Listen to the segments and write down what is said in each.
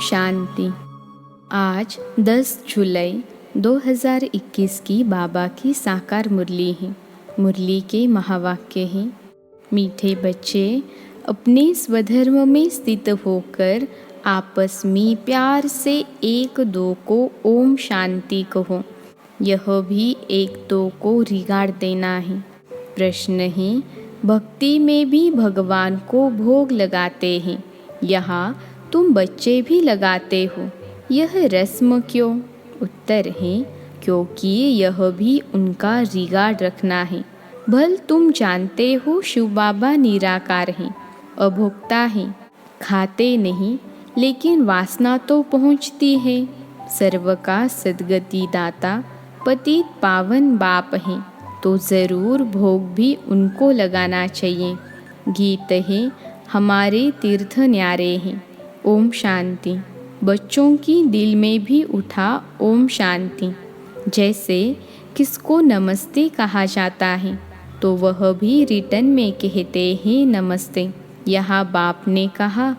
शांति। आज 10 जुलाई 2021 की बाबा की साकार मुरली है। मुरली के महावाक्य हैं, मीठे बच्चे अपने स्वधर्म में स्थित होकर आपस में प्यार से एक दो को ओम शांति कहो। यह भी एक दो को रिगाड़ देना है। प्रश्न है, भक्ति में भी भगवान को भोग लगाते हैं, यहाँ तुम बच्चे भी लगाते हो, यह रस्म क्यों? उत्तर है, क्योंकि यह भी उनका रिगार्ड रखना है। भल तुम जानते हो शिव बाबा निराकार हैं, अभोक्ता हैं, खाते नहीं, लेकिन वासना तो पहुँचती है। सर्व का सद्गति दाता पतित पावन बाप हैं, तो ज़रूर भोग भी उनको लगाना चाहिए। गीत है, हमारे तीर्थ न्यारे हैं। ओम शांति। बच्चों की दिल में भी उठा ओम शांति। जैसे किसको नमस्ते कहा जाता है, तो वह भी रिटर्न में कहते हैं नमस्ते। यहाँ बाप ने कहा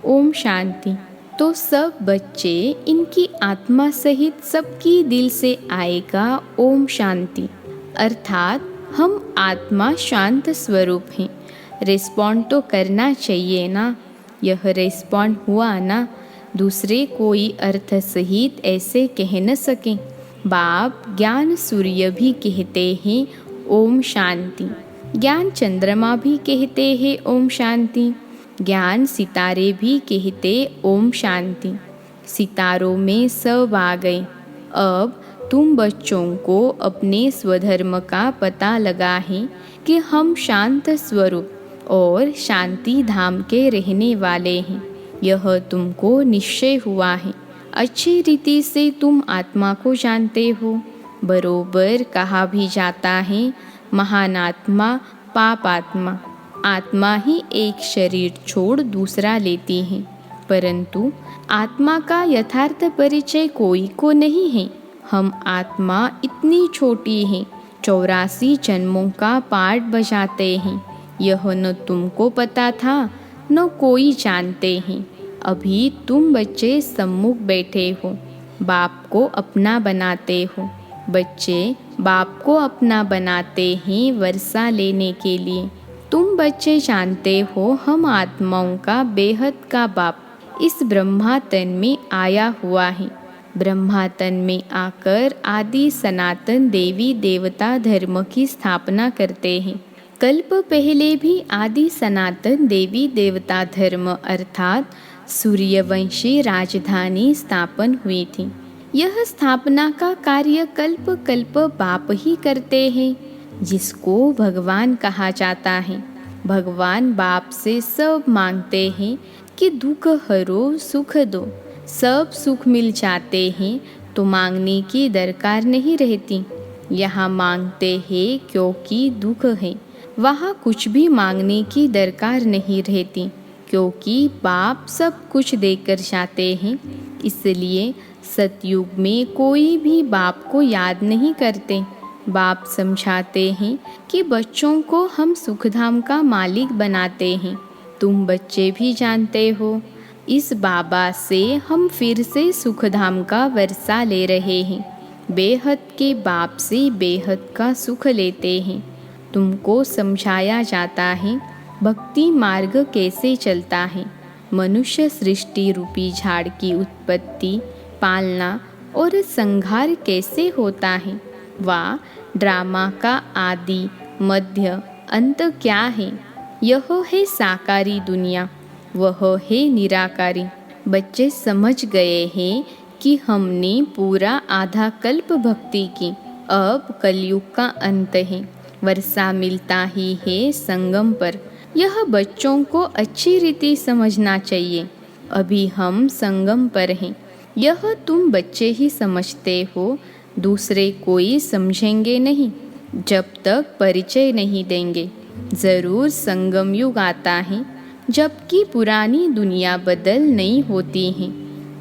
ओम शांति, तो सब बच्चे इनकी आत्मा सहित सबकी दिल से आएगा ओम शांति। अर्थात हम आत्मा शांत स्वरूप हैं। रिस्पॉन्ड तो करना चाहिए ना, यह रिस्पॉन्ड हुआ ना, दूसरे कोई अर्थ सहित ऐसे कह न सकें। बाप ज्ञान सूर्य भी कहते हैं ओम शांति, ज्ञान चंद्रमा भी कहते हैं ओम शांति, ज्ञान सितारे भी कहते ओम शांति। सितारों में सब आ गए। अब तुम बच्चों को अपने स्वधर्म का पता लगा है कि हम शांत स्वरूप और शांति धाम के रहने वाले हैं, यह तुमको निश्चय हुआ है। अच्छी रीति से तुम आत्मा को जानते हो। बरोबर कहा भी जाता है, महान आत्मा पाप आत्मा। आत्मा ही एक शरीर छोड़ दूसरा लेती है, परंतु आत्मा का यथार्थ परिचय कोई को नहीं है। हम आत्मा इतनी छोटी है, 84 जन्मों का पाठ बजाते हैं। यह न तुमको पता था, न कोई जानते हैं। अभी तुम बच्चे सम्मुख बैठे हो, बाप को अपना बनाते हो। बच्चे बाप को अपना बनाते हैं वर्षा लेने के लिए। तुम बच्चे जानते हो हम आत्माओं का बेहद का बाप इस ब्रह्मा तन में आया हुआ है। ब्रह्मा तन में आकर आदि सनातन देवी देवता धर्म की स्थापना करते हैं। कल्प पहले भी आदि सनातन देवी देवता धर्म अर्थात सूर्यवंशी राजधानी स्थापन हुई थी। यह स्थापना का कार्य कल्प कल्प बाप ही करते हैं, जिसको भगवान कहा जाता है। भगवान बाप से सब मांगते हैं कि दुख हरो सुख दो। सब सुख मिल जाते हैं तो मांगने की दरकार नहीं रहती। यहाँ मांगते हैं क्योंकि दुख है, वहाँ कुछ भी मांगने की दरकार नहीं रहती, क्योंकि बाप सब कुछ देकर जाते हैं। इसलिए सतयुग में कोई भी बाप को याद नहीं करते। बाप समझाते हैं कि बच्चों को हम सुखधाम का मालिक बनाते हैं। तुम बच्चे भी जानते हो, इस बाबा से हम फिर से सुखधाम का वर्षा ले रहे हैं। बेहद के बाप से बेहद का सुख लेते हैं। तुमको समझाया जाता है भक्ति मार्ग कैसे चलता है। मनुष्य सृष्टि रूपी झाड़ की उत्पत्ति, पालना और संहार कैसे होता है। वा ड्रामा का आदि मध्य अंत क्या है। यह है साकारी दुनिया, वह है निराकारी। बच्चे समझ गए हैं कि हमने पूरा आधा कल्प भक्ति की, अब कलयुग का अंत है। वर्षा मिलता ही है संगम पर। यह बच्चों को अच्छी रीति समझना चाहिए। अभी हम संगम पर हैं, यह तुम बच्चे ही समझते हो, दूसरे कोई समझेंगे नहीं जब तक परिचय नहीं देंगे। ज़रूर संगम युग आता है, जबकि पुरानी दुनिया बदल नहीं होती है।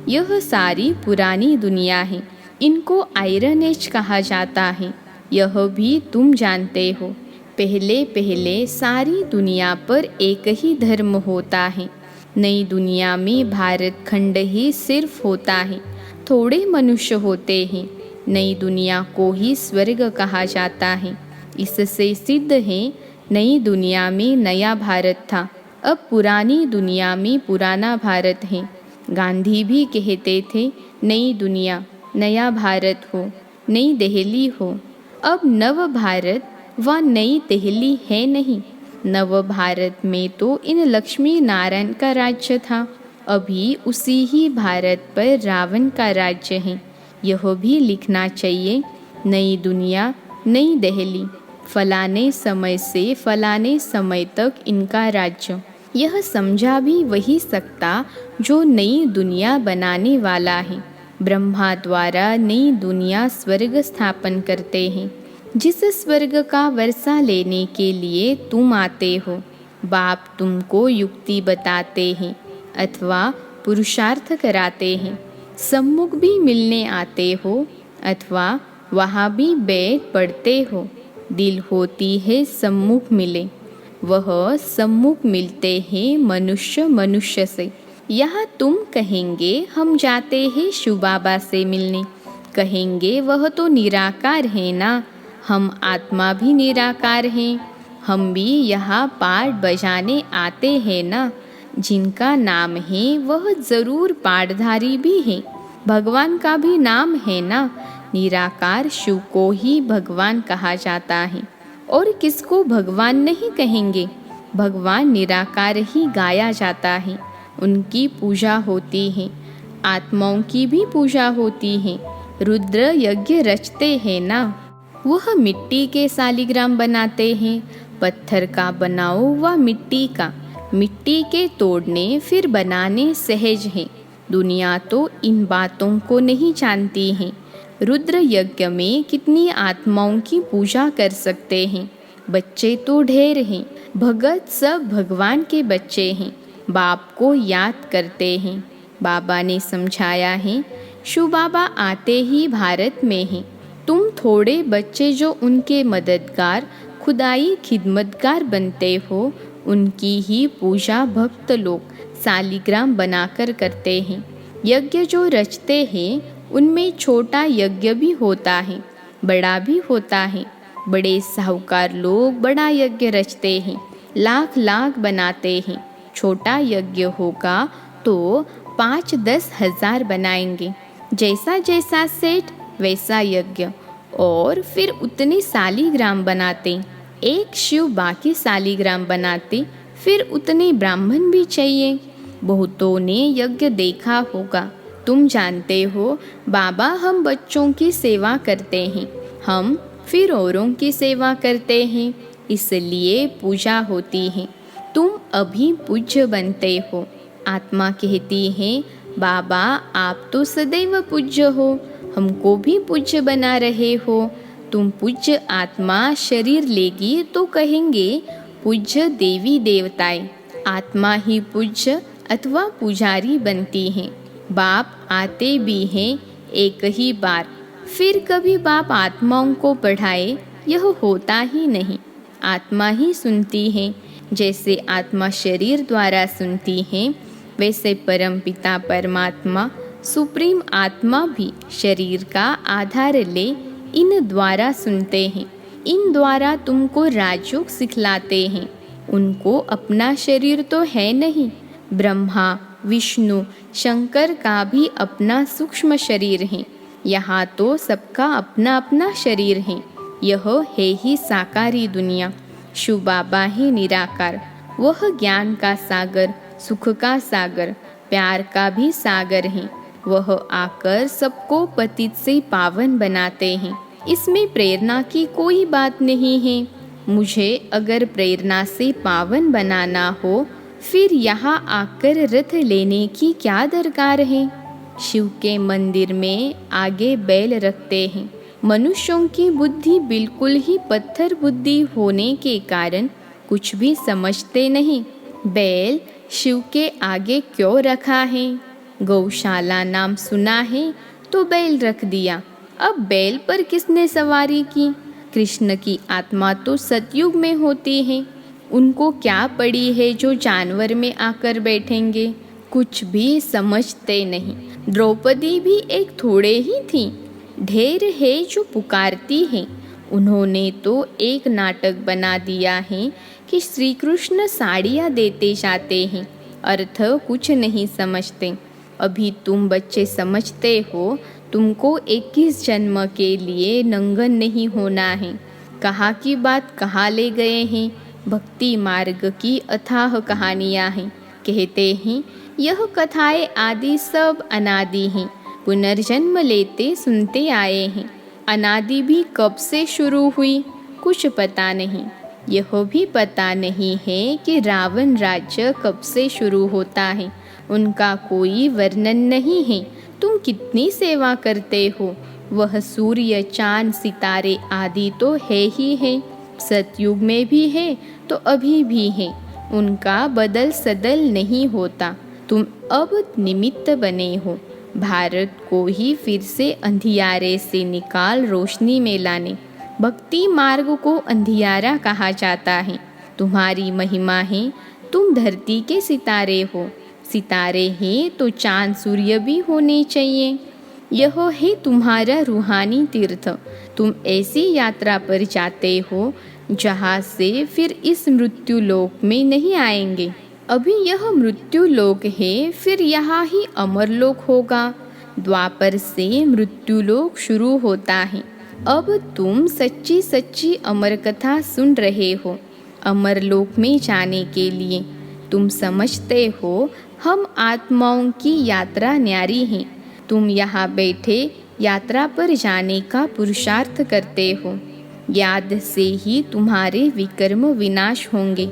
यह सारी पुरानी दुनिया है, इनको आयरन एज कहा जाता है। यह भी तुम जानते हो। पहले पहले सारी दुनिया पर एक ही धर्म होता है, नई दुनिया में भारत खंड ही सिर्फ होता है, थोड़े मनुष्य होते हैं। नई दुनिया को ही स्वर्ग कहा जाता है। इससे सिद्ध है नई दुनिया में नया भारत था, अब पुरानी दुनिया में पुराना भारत है। गांधी भी कहते थे नई दुनिया नया भारत हो, नई दिल्ली हो। अब नव भारत व नई दिल्ली है नहीं। नव भारत में तो इन लक्ष्मी नारायण का राज्य था, अभी उसी ही भारत पर रावण का राज्य है। यह भी लिखना चाहिए नई दुनिया नई दिल्ली, फलाने समय से फलाने समय तक इनका राज्य। यह समझा भी वही सकता जो नई दुनिया बनाने वाला है। ब्रह्मा द्वारा नई दुनिया स्वर्ग स्थापन करते हैं। जिस स्वर्ग का वर्षा लेने के लिए तुम आते हो, बाप तुमको युक्ति बताते हैं अथवा पुरुषार्थ कराते हैं। सम्मुख भी मिलने आते हो अथवा वहाँ भी बैठ पढ़ते हो। दिल होती है सम्मुख मिले, वह सम्मुख मिलते हैं मनुष्य मनुष्य से। यहाँ तुम कहेंगे हम जाते हैं शिव बाबा से मिलने, कहेंगे वह तो निराकार है ना, हम आत्मा भी निराकार हैं। हम भी यहाँ पाठ बजाने आते हैं ना, जिनका नाम है वह जरूर पाठधारी भी है। भगवान का भी नाम है ना, निराकार शिव को ही भगवान कहा जाता है। और किसको भगवान नहीं कहेंगे, भगवान निराकार ही गाया जाता है। उनकी पूजा होती है, आत्माओं की भी पूजा होती है। रुद्र यज्ञ रचते हैं ना, वह मिट्टी के शालिग्राम बनाते हैं। पत्थर का बनाओ व मिट्टी का, मिट्टी के तोड़ने फिर बनाने सहज है। दुनिया तो इन बातों को नहीं जानती है। रुद्र यज्ञ में कितनी आत्माओं की पूजा कर सकते हैं। बच्चे तो ढेर हैं, भगत सब भगवान के बच्चे हैं, बाप को याद करते हैं। बाबा ने समझाया है, शिव बाबा आते ही भारत में हैं। तुम थोड़े बच्चे जो उनके मददगार खुदाई खिदमतगार बनते हो, उनकी ही पूजा भक्त लोग शालिग्राम बनाकर करते हैं। यज्ञ जो रचते हैं उनमें छोटा यज्ञ भी होता है, बड़ा भी होता है। बड़े साहूकार लोग बड़ा यज्ञ रचते हैं, लाख लाख बनाते हैं। छोटा यज्ञ होगा तो 5-10 हजार बनाएंगे। जैसा जैसा सेठ वैसा यज्ञ, और फिर उतने शालिग्राम बनाते। एक शिव बाकी शालिग्राम बनाते, फिर उतने ब्राह्मण भी चाहिए। बहुतों ने यज्ञ देखा होगा। तुम जानते हो बाबा हम बच्चों की सेवा करते हैं, हम फिर औरों की सेवा करते हैं, इसलिए पूजा होती है। तुम अभी पूज्य बनते हो। आत्मा कहती है बाबा आप तो सदैव पूज्य हो, हमको भी पूज्य बना रहे हो। तुम पूज्य आत्मा शरीर लेगी तो कहेंगे पूज्य देवी देवताएं। आत्मा ही पूज्य अथवा पुजारी बनती हैं। बाप आते भी हैं एक ही बार, फिर कभी बाप आत्माओं को पढ़ाए यह होता ही नहीं। आत्मा ही सुनती है। जैसे आत्मा शरीर द्वारा सुनती है, वैसे परमपिता परमात्मा सुप्रीम आत्मा भी शरीर का आधार ले इन द्वारा सुनते हैं। इन द्वारा तुमको राजयोग सिखलाते हैं। उनको अपना शरीर तो है नहीं। ब्रह्मा विष्णु शंकर का भी अपना सूक्ष्म शरीर है। यहाँ तो सबका अपना अपना शरीर है। यह है ही साकारी दुनिया। शिव बाबा ही निराकार, वह ज्ञान का सागर, सुख का सागर, प्यार का भी सागर है। वह आकर सबको पतित से पावन बनाते हैं। इसमें प्रेरणा की कोई बात नहीं है। मुझे अगर प्रेरणा से पावन बनाना हो, फिर यहाँ आकर रथ लेने की क्या दरकार है। शिव के मंदिर में आगे बैल रखते हैं। मनुष्यों की बुद्धि बिल्कुल ही पत्थर बुद्धि होने के कारण कुछ भी समझते नहीं। बैल शिव के आगे क्यों रखा है? गौशाला नाम सुना है तो बैल रख दिया। अब बैल पर किसने सवारी की? कृष्ण की आत्मा तो सतयुग में होती है। उनको क्या पड़ी है जो जानवर में आकर बैठेंगे। कुछ भी समझते नहीं। द्रौपदी भी एक थोड़े ही थी, ढेर है जो पुकारती है। उन्होंने तो एक नाटक बना दिया है कि श्री कृष्ण साड़ियाँ देते जाते हैं, अर्थ कुछ नहीं समझते। अभी तुम बच्चे समझते हो, तुमको 21 जन्म के लिए नंगन नहीं होना है। कहाँ की बात कहाँ ले गए हैं। भक्ति मार्ग की अथाह कहानियाँ हैं। कहते हैं यह कथाएं आदि सब अनादि हैं, पुनर्जन्म लेते सुनते आए हैं। अनादि भी कब से शुरू हुई कुछ पता नहीं। यह भी पता नहीं है कि रावण राज्य कब से शुरू होता है, उनका कोई वर्णन नहीं है। तुम कितनी सेवा करते हो, वह सूर्य चांद सितारे आदि तो है ही है। सतयुग में भी है तो अभी भी है, उनका बदल सदल नहीं होता। तुम अब निमित्त बने हो, भारत को ही फिर से अंधियारे से निकाल रोशनी में लाने। भक्ति मार्ग को अंधियारा कहा जाता है। तुम्हारी महिमा है, तुम धरती के सितारे हो। सितारे हैं तो चांद सूर्य भी होने चाहिए। यह है तुम्हारा रूहानी तीर्थ। तुम ऐसी यात्रा पर जाते हो जहाँ से फिर इस मृत्यु लोक में नहीं आएंगे। अभी यह मृत्यु लोक है, फिर यहाँ ही अमर लोक होगा। द्वापर से मृत्यु लोक शुरू होता है। अब तुम सच्ची सच्ची अमर कथा सुन रहे हो। अमर लोक में जाने के लिए तुम समझते हो हम आत्माओं की यात्रा न्यारी है। तुम यहाँ बैठे यात्रा पर जाने का पुरुषार्थ करते हो। याद से ही तुम्हारे विकर्म विनाश होंगे।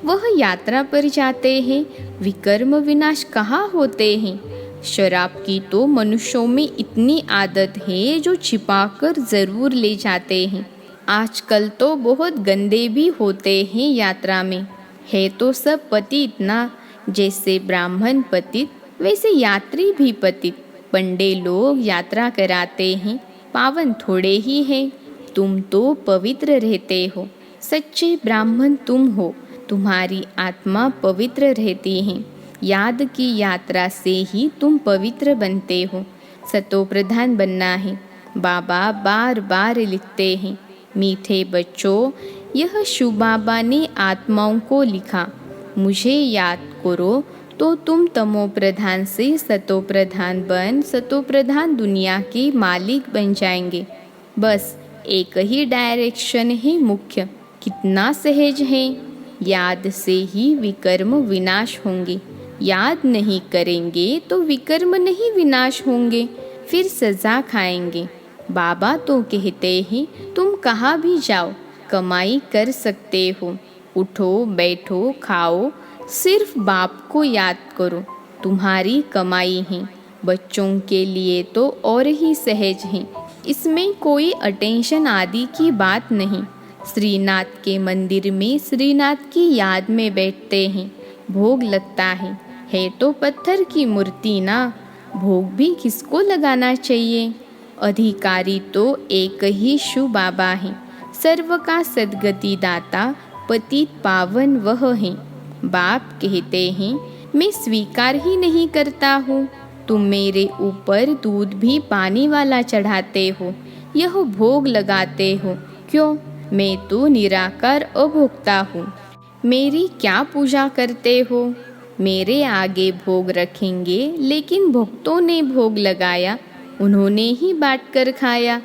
वह यात्रा पर जाते हैं, विकर्म विनाश कहाँ होते हैं। शराब की तो मनुष्यों में इतनी आदत है जो छिपाकर ज़रूर ले जाते हैं। आजकल तो बहुत गंदे भी होते हैं यात्रा में। है तो सब पतित ना, जैसे ब्राह्मण पतित वैसे यात्री भी पतित। पंडे लोग यात्रा कराते हैं, पावन थोड़े ही हैं। तुम तो पवित्र रहते हो, सच्चे ब्राह्मण तुम हो। तुम्हारी आत्मा पवित्र रहती है। याद की यात्रा से ही तुम पवित्र बनते हो। सतो प्रधान बनना है, बाबा बार बार लिखते हैं। मीठे बच्चों, यह शिव बाबा ने आत्माओं को लिखा। मुझे याद करो तो तुम तमो प्रधान से सतो प्रधान बन सतो प्रधान दुनिया के मालिक बन जाएंगे। बस एक ही डायरेक्शन है मुख्य। कितना सहज है। याद से ही विकर्म विनाश होंगे। याद नहीं करेंगे तो विकर्म नहीं विनाश होंगे, फिर सजा खाएंगे। बाबा तो कहते हैं तुम कहाँ भी जाओ कमाई कर सकते हो। उठो बैठो खाओ, सिर्फ बाप को याद करो, तुम्हारी कमाई है। बच्चों के लिए तो और ही सहज है, इसमें कोई अटेंशन आदि की बात नहीं। श्रीनाथ के मंदिर में श्रीनाथ की याद में बैठते हैं, भोग लगता है तो पत्थर की मूर्ति ना। भोग भी किसको लगाना चाहिए। अधिकारी तो एक ही शिव बाबा है, सर्व का सद्गति दाता पतित पावन वह है। बाप कहते हैं मैं स्वीकार ही नहीं करता हूँ। तुम मेरे ऊपर दूध भी पानी वाला चढ़ाते हो, यह भोग लगाते हो। क्यों, मैं तो निराकार अभोक्ता हूँ। मेरी क्या पूजा करते हो। मेरे आगे भोग रखेंगे, लेकिन भक्तों ने भोग लगाया, उन्होंने ही बांट कर खाया।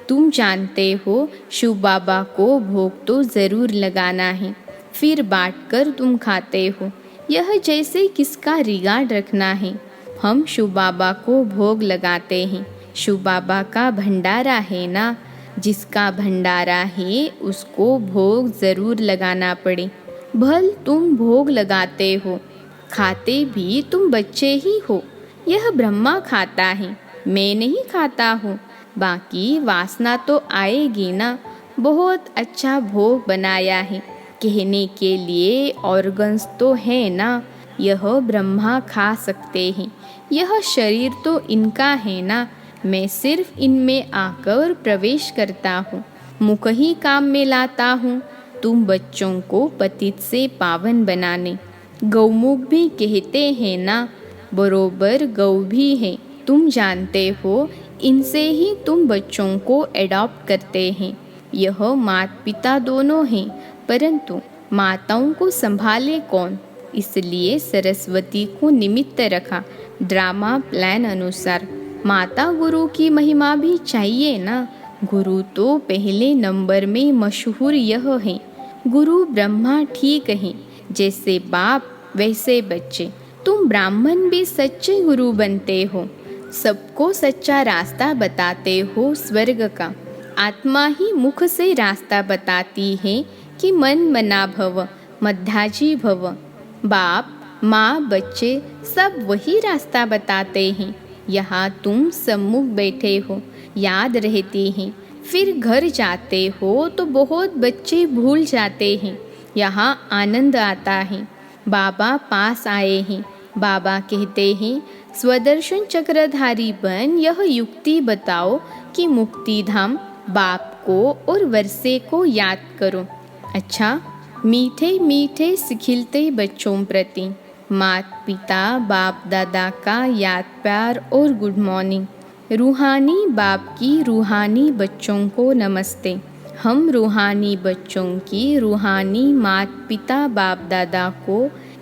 तुम जानते हो शिव बाबा को भोग तो ज़रूर लगाना है, फिर बांट कर तुम खाते हो। यह जैसे किसका रिगार्ड रखना है। हम शिव बाबा को भोग लगाते हैं, शिव बाबा का भंडारा है ना। जिसका भंडारा है उसको भोग ज़रूर लगाना पड़े। भल तुम भोग लगाते हो, खाते भी तुम बच्चे ही हो। यह ब्रह्मा खाता है, मैं नहीं खाता हूँ। बाकी वासना तो आएगी ना। बहुत अच्छा भोग बनाया है, कहने के लिए ऑर्गन्स तो है ना। यह ब्रह्मा खा सकते हैं, यह शरीर तो इनका है ना। मैं सिर्फ इनमें आकर प्रवेश करता हूँ, मुख ही काम में लाता हूँ। तुम बच्चों को पतित से पावन बनाने। गौमुख भी कहते हैं ना, बरोबर गौ भी है। तुम जानते हो, इनसे ही तुम बच्चों को एडॉप्ट करते हैं। यह माता पिता दोनों हैं, परंतु माताओं को संभाले कौन? इसलिए सरस्वती को निमित्त रखा ड्रामा प्लान अनुसार। माता गुरु की महिमा भी चाहिए ना। गुरु तो पहले नंबर में मशहूर यह है, गुरु ब्रह्मा ठीक है, जैसे बाप वैसे बच्चे। तुम ब्राह्मण भी सच्चे गुरु बनते हो, सबको सच्चा रास्ता बताते हो स्वर्ग का। आत्मा ही मुख से रास्ता बताती है कि मन मना भव मध्याजी भव। बाप माँ बच्चे सब वही रास्ता बताते हैं। यहाँ तुम सम्मुख बैठे हो, याद रहती हैं, फिर घर जाते हो तो बहुत बच्चे भूल जाते हैं। यहाँ आनंद आता है। बाबा पास आए हैं। बाबा कहते हैं, स्वदर्शन चक्रधारी बन यह युक्ति बताओ कि मुक्ति धाम बाप को और वर्षे को याद करो। अच्छा, मीठे मीठे सिखिलते बच्चों प्रति माता पिता बाप दादा का याद प्यार और गुड मॉर्निंग। रूहानी बाप की रूहानी बच्चों को नमस्ते। हम रूहानी बच्चों की रूहानी माता पिता बाप दादा को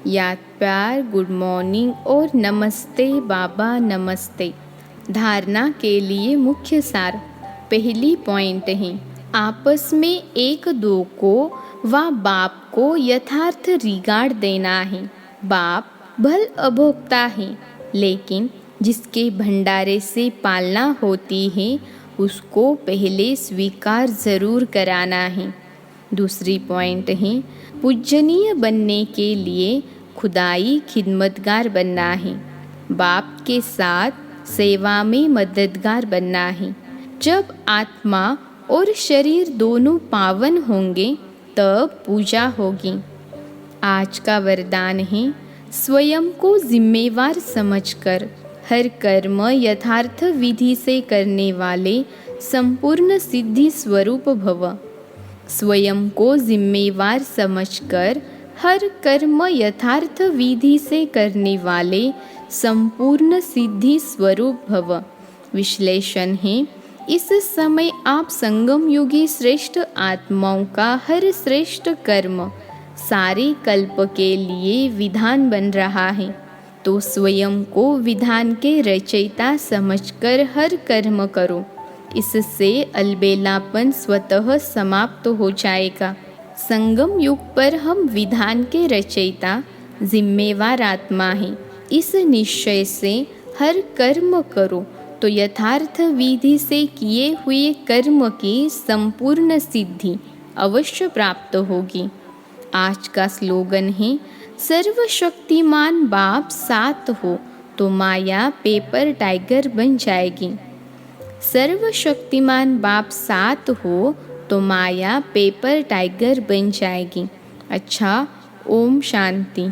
याद प्यार गुड मॉर्निंग और नमस्ते बाबा नमस्ते। धारणा के लिए मुख्य सार। पहली पॉइंट है, आपस में एक दो को व बाप को यथार्थ रिगार्ड देना है। बाप भल अभोक्ता है, लेकिन जिसके भंडारे से पालना होती है उसको पहले स्वीकार ज़रूर कराना है। दूसरी पॉइंट है, पूजनीय बनने के लिए खुदाई खिदमतगार बनना है। बाप के साथ सेवा में मददगार बनना है। जब आत्मा और शरीर दोनों पावन होंगे तब पूजा होगी। आज का वरदान है, स्वयं को जिम्मेवार समझकर हर कर्म यथार्थ विधि से करने वाले संपूर्ण सिद्धि स्वरूप भव। स्वयं को जिम्मेवार समझकर हर कर्म यथार्थ विधि से करने वाले संपूर्ण सिद्धि स्वरूप भव। विश्लेषण है, इस समय आप संगम युगी श्रेष्ठ आत्माओं का हर श्रेष्ठ कर्म सारे कल्प के लिए विधान बन रहा है, तो स्वयं को विधान के रचयिता समझकर हर कर्म करो। इससे अलबेलापन स्वतः समाप्त हो जाएगा। संगम युग पर हम विधान के रचयिता जिम्मेवार आत्मा हैं। इस निश्चय से हर कर्म करो तो यथार्थ विधि से किए हुए कर्म की संपूर्ण सिद्धि अवश्य प्राप्त होगी। आज का स्लोगन है, सर्वशक्तिमान बाप साथ हो तो माया पेपर टाइगर बन जाएगी। सर्वशक्तिमान बाप साथ हो तो माया पेपर टाइगर बन जाएगी। अच्छा, ओम शांति।